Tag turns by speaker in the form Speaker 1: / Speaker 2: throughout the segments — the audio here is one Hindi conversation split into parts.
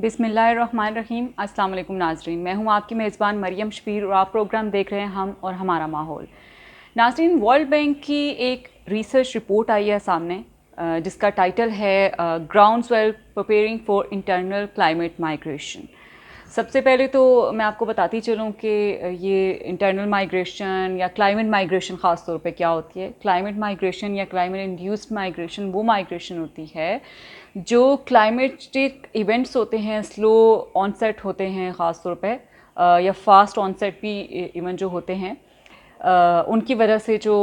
Speaker 1: बिस्मिल्लाहिर्रहमानिर्रहीम। अस्सलाम वालेकुम नाज़रीन, मैं हूं आपकी मेज़बान मरियम शबीर और आप प्रोग्राम देख रहे हैं हम और हमारा माहौल। नाज़रीन, वर्ल्ड बैंक की एक रिसर्च रिपोर्ट आई है सामने जिसका टाइटल है grounds well preparing for internal climate migration. सबसे पहले तो मैं आपको बताती चलूँ कि ये इंटरनल माइग्रेशन या क्लाइमेट माइग्रेशन ख़ास तौर पे क्या होती है। क्लाइमेट माइग्रेशन या क्लाइमेट इंड्यूस्ड माइग्रेशन वो माइग्रेशन होती है जो क्लाइमेटिक इवेंट्स होते हैं, स्लो ऑनसेट होते हैं ख़ास तौर पे या फास्ट ऑनसेट भी इवन जो होते हैं, उनकी वजह से जो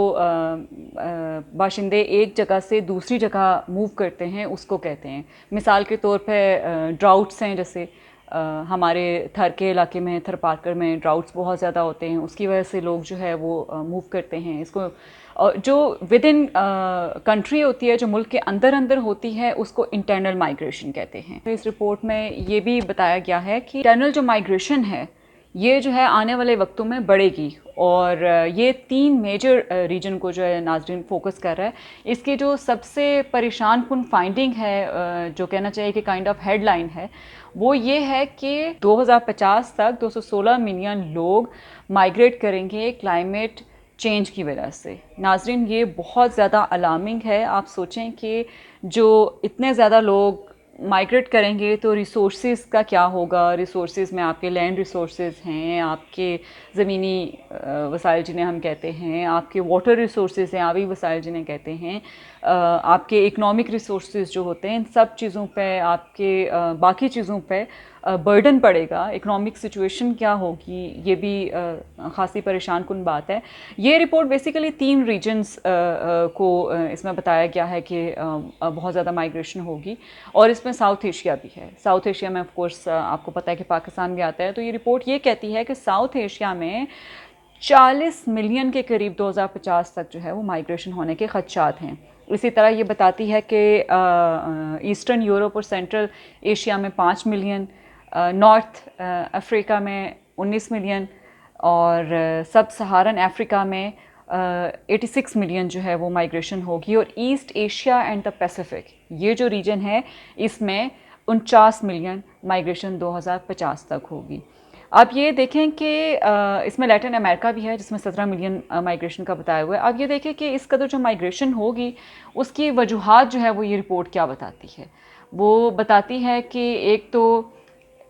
Speaker 1: बाशिंदे एक जगह से दूसरी जगह मूव करते हैं उसको कहते हैं। मिसाल के तौर पे ड्राउट्स हैं, जैसे हमारे थर के इलाके में, थर पार्कर में ड्राउट्स बहुत ज़्यादा होते हैं, उसकी वजह से लोग जो है वो मूव करते हैं। इसको जो विद इन कंट्री होती है, जो मुल्क के अंदर अंदर होती है, उसको इंटरनल माइग्रेशन कहते हैं। तो इस रिपोर्ट में ये भी बताया गया है कि इंटरनल जो माइग्रेशन है ये जो है आने वाले वक्तों में बढ़ेगी और ये 3 मेजर रीजन को जो है नाज़रीन फोकस कर रहा है। इसकी जो सबसे परेशान कुन फाइंडिंग है, जो कहना चाहिए कि काइंड ऑफ हेडलाइन है, वो ये है कि 2050 तक 216 मिलियन लोग माइग्रेट करेंगे क्लाइमेट चेंज की वजह से। नाज़रीन, ये बहुत ज़्यादा अलार्मिंग है। आप सोचें कि जो इतने ज़्यादा लोग माइग्रेट करेंगे तो रिसोर्सेज का क्या होगा। रिसोर्सेज में आपके लैंड रिसोर्सेज हैं, आपके ज़मीनी वसाइल जिन्हें हम कहते हैं, आपके वाटर रिसोर्सेज हैं, आबी वसाइल जिन्हें कहते हैं, आपके इकनॉमिक रिसोर्सेज जो होते हैं, इन सब चीज़ों पे, आपके बाकी चीज़ों पे बर्डन पड़ेगा। इकनॉमिक सिचुएशन क्या होगी, ये भी ख़ासी परेशान कुन बात है। ये रिपोर्ट बेसिकली 3 रीजन्स को इसमें बताया गया है कि बहुत ज़्यादा माइग्रेशन होगी और इसमें साउथ एशिया भी है। साउथ एशिया में ऑफ कोर्स आपको पता है कि पाकिस्तान भी आता है। तो ये रिपोर्ट ये कहती है कि साउथ एशिया में 40 मिलियन के करीब 2050 तक जो है वो माइग्रेशन होने के खदशात हैं। इसी तरह ये बताती है कि ईस्टर्न यूरोप और सेंट्रल एशिया में 5 मिलियन, नॉर्थ अफ्रीका में 19 मिलियन और सब सहारन अफ्रीका में 86 मिलियन जो है वो माइग्रेशन होगी। और east Asia and the Pacific, ये जो रीजन है, इसमें 49 मिलियन माइग्रेशन 2050 तक होगी। आप ये देखें कि इसमें लैटिन अमेरिका भी है जिसमें 17 मिलियन माइग्रेशन का बताया हुआ है। आप ये देखें कि इस कदर जो माइग्रेशन होगी उसकी वजूहात जो है वो ये रिपोर्ट क्या बताती है। वो बताती है कि एक तो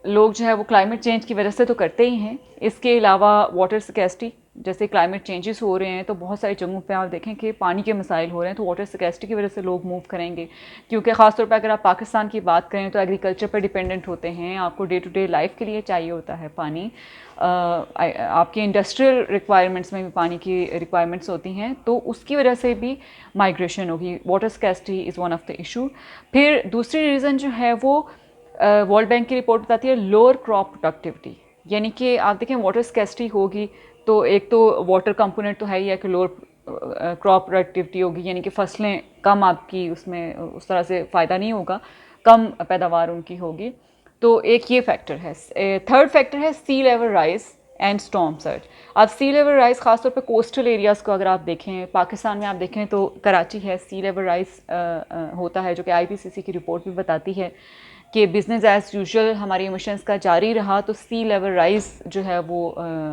Speaker 1: लोग जो है वो क्लाइमेट चेंज की वजह से तो करते ही हैं, इसके अलावा वाटर स्कैर्सिटी, जैसे क्लाइमेट चेंजेस हो रहे हैं तो बहुत सारी जगहों पे आप देखें कि पानी के मसाइल हो रहे हैं, तो वाटर स्कैर्सिटी की वजह से लोग मूव करेंगे। क्योंकि ख़ासतौर पर अगर आप पाकिस्तान की बात करें तो एग्रीकल्चर पर डिपेंडेंट होते हैं, आपको डे टू डे लाइफ के लिए चाहिए होता है पानी, आपके इंडस्ट्रियल रिक्वायरमेंट्स में भी पानी की रिक्वायरमेंट्स होती हैं, तो उसकी वजह से भी माइग्रेशन होगी। Water scarcity is one of the issue. फिर दूसरी रीज़न जो है वो वर्ल्ड बैंक की रिपोर्ट बताती है लोअर क्रॉप प्रोडक्टिविटी, यानी कि आप देखें वाटर स्कैर्सिटी होगी तो एक तो वाटर कंपोनेंट तो है ही है कि लोअर क्रॉप प्रोडक्टिविटी होगी, यानी कि फसलें कम, आपकी उसमें उस तरह से फ़ायदा नहीं होगा, कम पैदावार उनकी होगी। तो एक ये फैक्टर है। थर्ड फैक्टर है sea level rise and storm surge. अब सी लेवल राइज ख़ासतौर पे कोस्टल एरियाज़ को अगर आप देखें, पाकिस्तान में आप देखें तो कराची है, सी लेवल राइज होता है, जो कि IPCC की रिपोर्ट भी बताती है कि बिज़नेस एज यूजुअल हमारी एमिशंस का जारी रहा तो सी लेवल राइज जो है वो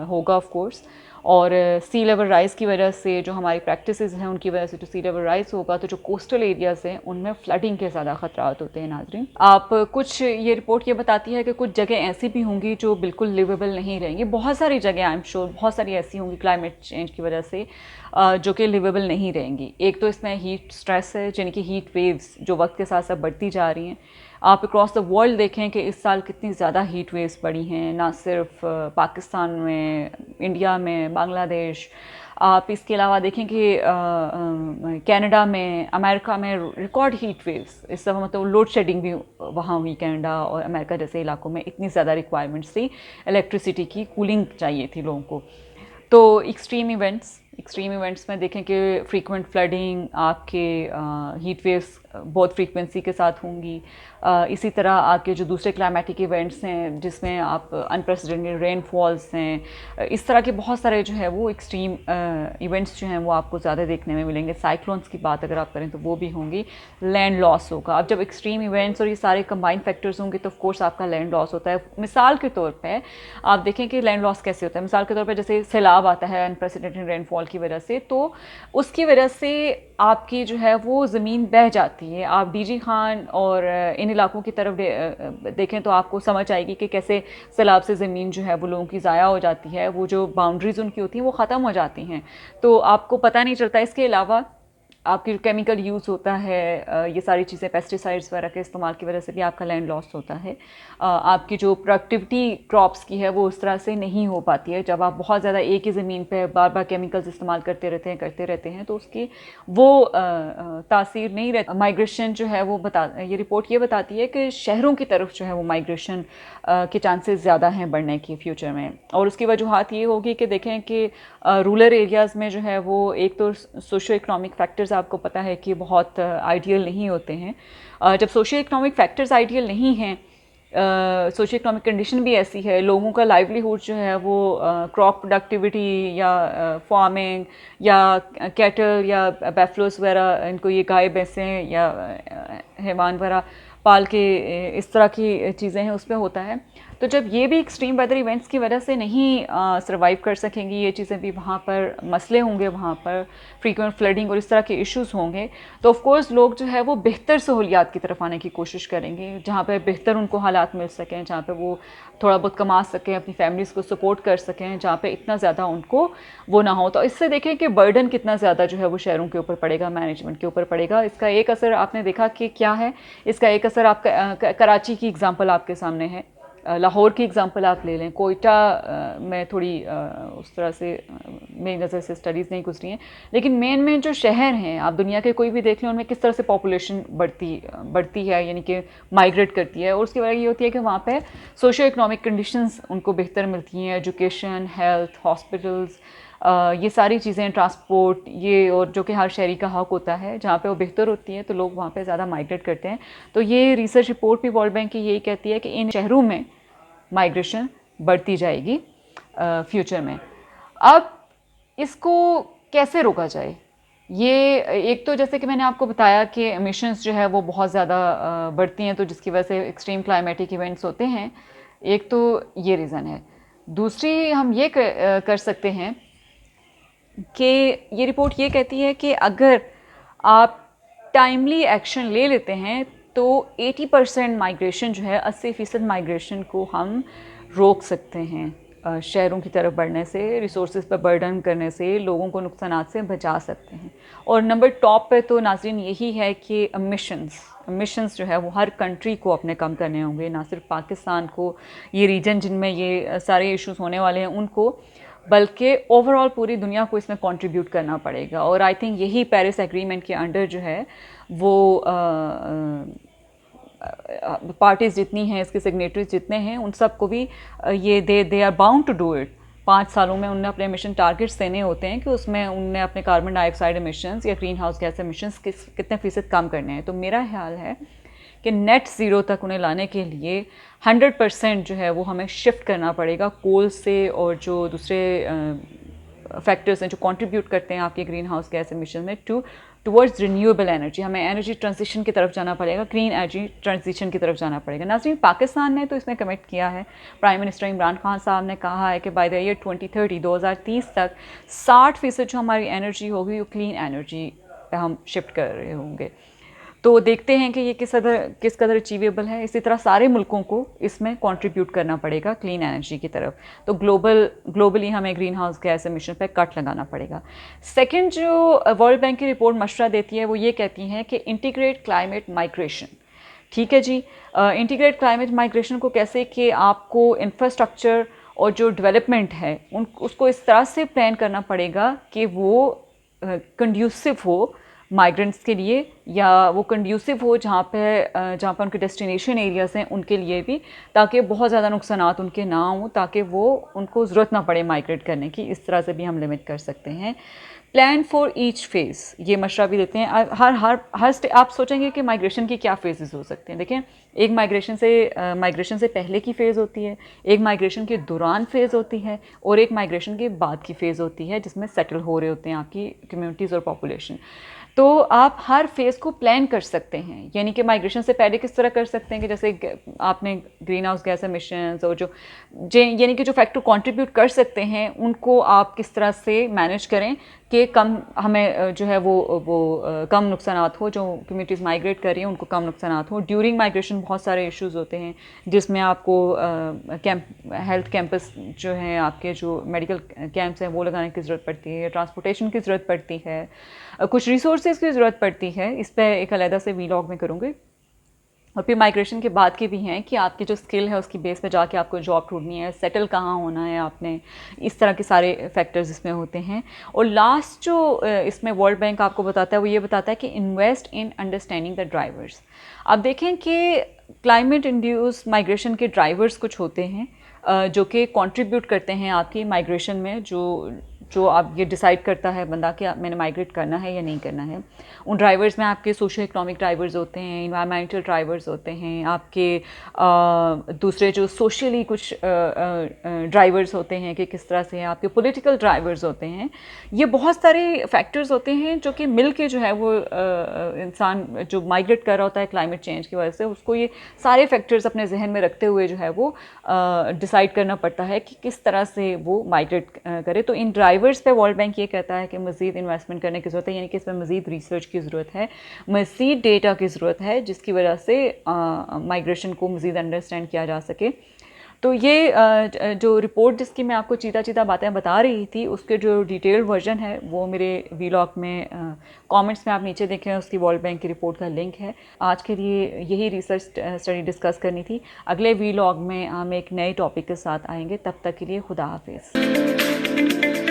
Speaker 1: होगा ऑफ कोर्स। और सी लेवल राइज की वजह से जो हमारी प्रैक्टिसेस हैं उनकी वजह से जो सी लेवल राइज होगा तो जो कोस्टल एरियाज़ हैं उनमें फ्लडिंग के ज़्यादा ख़तरात होते हैं। नाज़रीन, आप कुछ, ये रिपोर्ट ये बताती है कि कुछ जगह ऐसी भी होंगी जो बिल्कुल लिवेबल नहीं रहेंगी। बहुत सारी जगह, आई एम श्योर बहुत सारी ऐसी होंगी क्लाइमेट चेंज की वजह से जो कि लिवेबल नहीं रहेंगी। एक तो इसमें हीट स्ट्रेस है, यानी कि हीट वेव्स जो वक्त के साथ साथ बढ़ती जा रही हैं। आप अक्रॉस द वर्ल्ड देखें कि इस साल कितनी ज़्यादा हीट वेव्स पड़ी हैं, ना सिर्फ पाकिस्तान में, इंडिया में, बांग्लादेश। आप इसके अलावा देखें कि कनाडा में, अमेरिका में रिकॉर्ड हीट वेव्स। इस सब मतलब लोड शेडिंग भी वहाँ हुई कनाडा और अमेरिका जैसे इलाकों में। इतनी ज़्यादा रिक्वायरमेंट्स थी इलेक्ट्रिसिटी की, कूलिंग चाहिए थी लोगों को। तो एक्सट्रीम इवेंट्स एक्सट्रीम इवेंट्स में देखें कि फ्रीक्वेंट फ्लडिंग, आपके हीट वेव्स बहुत फ्रीक्वेंसी के साथ होंगी। इसी तरह आपके जो दूसरे क्लाइमेटिक इवेंट्स हैं जिसमें आप अनप्रेसिडेंटेड रेनफॉल्स हैं, इस तरह के बहुत सारे जो है वो एक्सट्रीम इवेंट्स जो हैं वो आपको ज़्यादा देखने में मिलेंगे। साइक्लोन्स की बात अगर आप करें तो वो भी होंगी। लैंड लॉस होगा। अब जब एक्सट्रीम इवेंट्स और ये सारे कंबाइंड फैक्टर्स होंगे तो ऑफ कोर्स आपका लैंड लॉस होता है। मिसाल के तौर पे आप देखें कि लैंड लॉस कैसे होता है। मिसाल के तौर पे जैसे सैलाब आता है अनप्रेसिडेंटेड रेनफॉल की वजह से, तो उसकी वजह से आपकी जो है वो ज़मीन बह जाती है। आप डीजी खान और इन इलाकों की तरफ देखें तो आपको समझ आएगी कि कैसे सैलाब से ज़मीन जो है वो लोगों की ज़ाया हो जाती है, वो जो बाउंड्रीज़ उनकी होती हैं वो ख़त्म हो जाती हैं, तो आपको पता नहीं चलता। इसके अलावा आपकी केमिकल यूज़ होता है, ये सारी चीज़ें पेस्टिसाइड्स वगैरह के इस्तेमाल की वजह से भी आपका लैंड लॉस होता है। आपकी जो प्रोडक्टिविटी क्रॉप्स की है वो उस तरह से नहीं हो पाती है। जब आप बहुत ज़्यादा एक ही ज़मीन पे बार बार केमिकल्स इस्तेमाल करते रहते हैं तो उसकी वो तासीर नहीं रहती। माइग्रेशन जो है वो ये रिपोर्ट ये बताती है कि शहरों की तरफ जो है वो माइग्रेशन के चांसेस ज़्यादा हैं बढ़ने की फ्यूचर में। और उसकी वजूहत ये होगी कि देखें कि रूरल एरियाज़ में जो है वो एक तो सोशो इकनॉमिक फैक्टर्स आपको पता है कि बहुत आइडियल नहीं होते हैं। जब सोशो इकनॉमिक फैक्टर्स आइडियल नहीं हैं, सोशो इकनॉमिक कंडीशन भी ऐसी है, लोगों का लाइवलीहुड जो है वो क्रॉप प्रोडक्टिविटी या फार्मिंग या कैटल या बैफलोस वगैरह, इनको ये गाय भैंसें या हैवान वगैरह पाल के इस तरह की चीज़ें हैं उस पर होता है। तो जब ये भी एक्सट्रीम वेदर इवेंट्स की वजह से नहीं सर्वाइव कर सकेंगी ये चीज़ें भी, वहाँ पर मसले होंगे, वहाँ पर फ्रीक्वेंट फ्लडिंग और इस तरह के इश्यूज़ होंगे, तो ऑफ कोर्स लोग जो है वो बेहतर सहूलियात की तरफ आने की कोशिश करेंगे, जहाँ पे बेहतर उनको हालात मिल सकें, जहाँ पे वो थोड़ा बहुत कमा सकें, अपनी फैमिलीज़ को सपोर्ट कर सकें, जहाँ पे इतना ज़्यादा उनको वो ना हो। तो इससे देखें कि बर्डन कितना ज़्यादा जो है वो शहरों के ऊपर पड़ेगा, मैनेजमेंट के ऊपर पड़ेगा। इसका एक असर आपने देखा कि क्या है, इसका एक असर आपका कराची की एग्ज़ाम्पल आपके सामने है, लाहौर की एग्ज़ाम्पल आप ले लें, कोयटा में थोड़ी उस तरह से मेरी नज़र से स्टडीज़ नहीं गुजरी हैं, लेकिन मेन जो शहर हैं आप दुनिया के कोई भी देख लें उनमें किस तरह से पॉपुलेशन बढ़ती है, यानी कि माइग्रेट करती है। और उसकी वजह ये होती है कि वहाँ पे सोशो इकनॉमिक कंडीशंस उनको बेहतर मिलती हैं, एजुकेशन, हेल्थ, हॉस्पिटल्स, ये सारी चीज़ें, ट्रांसपोर्ट, ये और जो कि हर शहरी का हक होता है, जहाँ पे वो बेहतर होती है तो लोग वहाँ पे ज़्यादा माइग्रेट करते हैं। तो ये रिसर्च रिपोर्ट भी वर्ल्ड बैंक की यही कहती है कि इन शहरों में माइग्रेशन बढ़ती जाएगी फ्यूचर में। अब इसको कैसे रोका जाए? ये एक तो जैसे कि मैंने आपको बताया कि एमिशंस जो है वो बहुत ज़्यादा बढ़ती हैं, तो जिसकी वजह से एक्सट्रीम क्लाइमेटिक इवेंट्स होते हैं। एक तो ये रीज़न है। दूसरी हम ये कर सकते हैं कि ये रिपोर्ट ये कहती है कि अगर आप टाइमली एक्शन ले लेते हैं तो 80% माइग्रेशन जो है, 80% माइग्रेशन को हम रोक सकते हैं। शहरों की तरफ बढ़ने से, रिसोर्सेज पर बर्डन करने से, लोगों को नुकसानात से बचा सकते हैं। और नंबर टॉप पे तो नाज़रीन यही है कि एमिशंस जो है वो हर कंट्री को अपने कम करने होंगे, ना सिर्फ पाकिस्तान को, ये रीजन जिनमें ये सारे इश्यूज होने वाले हैं उनको, बल्कि ओवरऑल पूरी दुनिया को इसमें कंट्रीब्यूट करना पड़ेगा। और आई थिंक यही पेरिस एग्रीमेंट के अंडर जो है वो पार्टीज़ जितनी हैं, इसके सिग्नेटरीज जितने हैं, उन सबको भी ये they are bound to do it. 5 सालों में उन्हें अपने एमिशन टारगेट्स देने होते हैं कि उसमें उन्हें अपने कार्बन डाइऑक्साइड एमिशंस या ग्रीन हाउस गैस एमिशंस कितने फ़ीसद कम करने हैं। तो मेरा ख्याल है कि नेट ज़ीरो तक उन्हें लाने के लिए 100% जो है वो हमें शिफ्ट करना पड़ेगा कोल से, और जो दूसरे फैक्टर्स हैं जो कंट्रीब्यूट करते हैं आपके ग्रीन हाउस गैस एमिशन में, टुवर्ड्स रिन्यूएबल एनर्जी। हमें एनर्जी ट्रांजिशन की तरफ जाना पड़ेगा, क्लीन एनर्जी ट्रांजिशन की तरफ जाना पड़ेगा। नाज़रीन, पाकिस्तान ने तो इसमें कमिट किया है, प्राइम मिनिस्टर इमरान खान साहब ने कहा है कि बाय द ईयर 2030 तक 60% जो हमारी एनर्जी होगी वो क्लीन एनर्जी पे हम शिफ्ट कर रहे होंगे। तो देखते हैं कि ये किस कदर अचीवेबल है। इसी तरह सारे मुल्कों को इसमें कंट्रीब्यूट करना पड़ेगा क्लीन एनर्जी की तरफ। तो ग्लोबली हमें ग्रीन हाउस गैस एमिशन पे कट लगाना पड़ेगा। सेकंड, जो वर्ल्ड बैंक की रिपोर्ट मशवरा देती है वो ये कहती है कि इंटीग्रेट क्लाइमेट माइग्रेशन। ठीक है जी, इंटीग्रेट क्लाइमेट माइग्रेशन को कैसे, कि आपको इंफ्रास्ट्रक्चर और जो डेवलपमेंट है उसको इस तरह से प्लान करना पड़ेगा कि वो कंड्यूसिव हो माइग्रेंट्स के लिए, या वो कंड्यूसिव हो जहाँ पर उनके डेस्टिनेशन एरियाज़ हैं उनके लिए भी, ताकि बहुत ज़्यादा नुकसानात उनके ना हों, ताकि वो उनको ज़रूरत ना पड़े माइग्रेट करने की। इस तरह से भी हम लिमिट कर सकते हैं। प्लान फॉर ईच फेज़, ये मशवरा भी देते हैं। हर आप सोचेंगे कि माइग्रेशन की क्या फेजेस हो सकते हैं। देखें, एक माइग्रेशन से पहले की फ़ेज़ होती है, एक माइग्रेशन के दौरान फ़ेज़ होती है, और एक माइग्रेशन के बाद की फ़ेज़ होती है जिसमें सेटल हो रहे होते हैं आपकी कम्युनिटीज़ और पॉपुलेशन। तो आप हर फेज़ को प्लान कर सकते हैं, यानी कि माइग्रेशन से पहले किस तरह कर सकते हैं कि जैसे आपने ग्रीन हाउस गैस एमिशंस और यानी कि जो फैक्टर कंट्रीब्यूट कर सकते हैं उनको आप किस तरह से मैनेज करें कि कम हमें जो है वो कम नुकसानात हो, जो कम्युनिटीज़ माइग्रेट कर रही हैं उनको कम नुकसानात हो। ड्यूरिंग माइग्रेशन बहुत सारे इश्यूज़ होते हैं जिसमें आपको हेल्थ कैंपस जो हैं, आपके जो मेडिकल कैंप्स हैं वो लगाने की ज़रूरत पड़ती है, ट्रांसपोर्टेशन की ज़रूरत पड़ती है, कुछ रिसोर्सेज की ज़रूरत पड़ती है। इस पर एक अलग से वीलॉग में करूँगी। और फिर माइग्रेशन के बाद के भी हैं कि आपकी जो स्किल है उसकी बेस पे जाके आपको जॉब ढूंढनी है, सेटल कहाँ होना है आपने, इस तरह के सारे फैक्टर्स इसमें होते हैं। और लास्ट जो इसमें वर्ल्ड बैंक आपको बताता है वो ये बताता है कि invest in understanding the drivers. अब देखें कि क्लाइमेट इंड्यूस माइग्रेशन के ड्राइवर्स कुछ होते हैं जो कि कंट्रीब्यूट करते हैं आपकी माइग्रेशन में, जो आप ये डिसाइड करता है बंदा कि मैंने माइग्रेट करना है या नहीं करना है। उन ड्राइवर्स में आपके सोशो इकोनॉमिक ड्राइवर्स होते हैं, इन्वायरमेंटल ड्राइवर्स होते हैं, आपके दूसरे जो सोशली कुछ ड्राइवर्स होते हैं कि किस तरह से आपके पॉलिटिकल ड्राइवर्स होते हैं। ये बहुत सारे फैक्टर्स होते हैं जो कि मिल के जो है वो इंसान जो माइग्रेट कर रहा होता है क्लाइमेट चेंज की वजह से, उसको ये सारे फैक्टर्स अपने जहन में रखते हुए जो है वो डिसाइड करना पड़ता है कि किस तरह से वो माइग्रेट करे। तो इन ड्राइवर्स पे वर्ल्ड बैंक ये कहता है कि मज़ीद इन्वेस्टमेंट करने की ज़रूरत है, यानी कि इसमें मज़ीद रिसर्च की ज़रूरत है, मज़ीद डेटा की ज़रूरत है, जिसकी वजह से माइग्रेशन को मज़ीद अंडरस्टैंड किया जा सके। तो ये जो रिपोर्ट जिसकी मैं आपको चीता बातें बता रही थी, उसके जो डिटेल्ड वर्जन है वो मेरे वीलॉग में कमेंट्स में आप नीचे देखें, उसकी वर्ल्ड बैंक की रिपोर्ट का लिंक है। आज के लिए यही रिसर्च स्टडी डिस्कस करनी थी। अगले वीलॉग में हम एक नए टॉपिक के साथ आएंगे। तब तक के लिए खुदा हाफिज़।